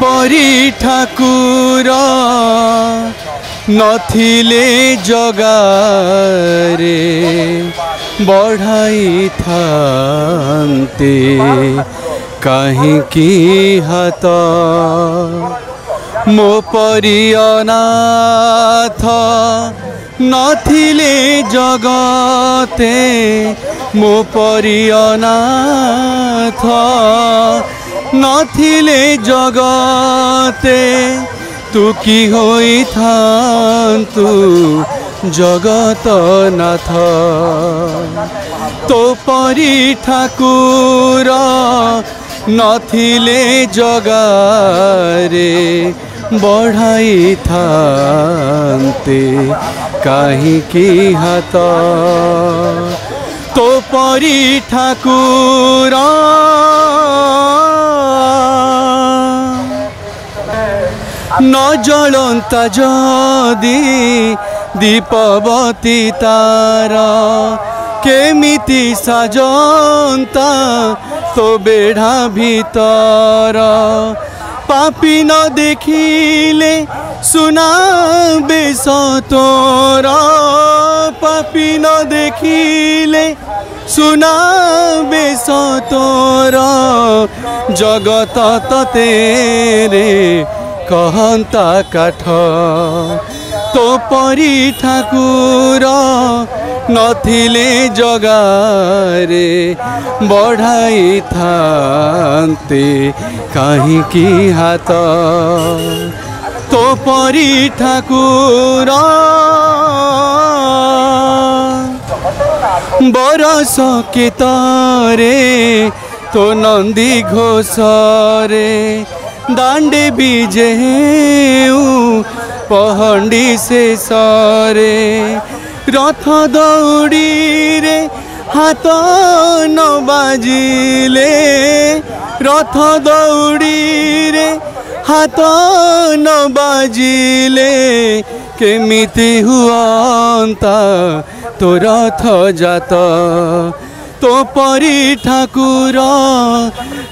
परी ठाकुर नथिले जगारे बढ़ाई थांते काहींकी हाथ मो परी अनाथ नथिले जगते मो परी अनाथ नथिले जगते तू कि होई थांतु जगत नाथ तो परी ठाकुर नथिले जगारे बढ़ाई थांते काहींकी हाथ तो परी ठाकुर न जलंता जदि दीपवती तार केमिति साजंता तो बेढ़ा भीतर पापी न देखिले सुना बेस तोर पापी न देखिले सुना बेस तोर जगत तेरे कहंता काठ तो परी ठाकुर नथिले जगारे बढ़ाई थांते काहींकी हाथ तो परी ठाकुर बरस केतरे तो नंदी घोषरे दांडे बीजे पहंडी से सरे रथ दौड़ी रे हाथ न बाजिले रथ दौड़ी रे हाथ न बाजिले केमिति हुआंता तो रथ जात तो परी ठाकुर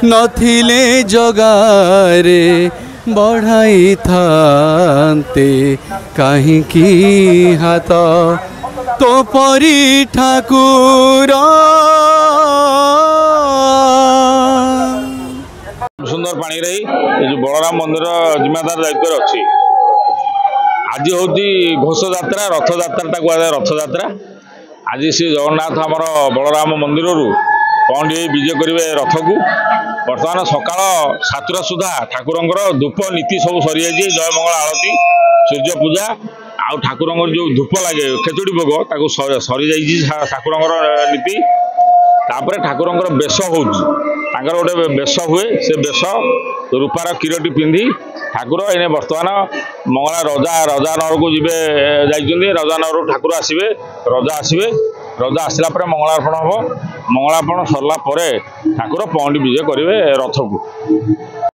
नथिले जगारे बढ़ाई थांते काहींकी हाथ तो परी ठाकुर सुंदर पानी रही जो बलराम मंदिर जिम्मेदार दायित्व अच्छी आज हूँ घोष जात्रा रथ जात्रा कहुए रथ जात्रा आज श्री जगन्नाथ आमर बलराम मंदिर पौंडी विजय करेंगे रथ को बर्तमान सकाल 7टा सुधा ठाकुरंकर धूप नीति सब सरी जाइए जय मंगल आरती सूर्य पूजा आउ ठाकुरंकर जो धूप लगे खेचुड़ी भोग ताकू सरी जाइए ठाकुरंकर नीति तापर ठाकुरंकर बेश होकर गोटे बेश हुए से बेश रूपार किरटी पिंधि ठाकुर एने बर्तमान मंगला रजानगर को जीवे जाइए रजानगर ठाकुर आसवे रजा आसवे रजा आसला मंगलार्पण हम मंगलार्पण सरला ठाकुर पौंडी विजय करेंगे रथ को।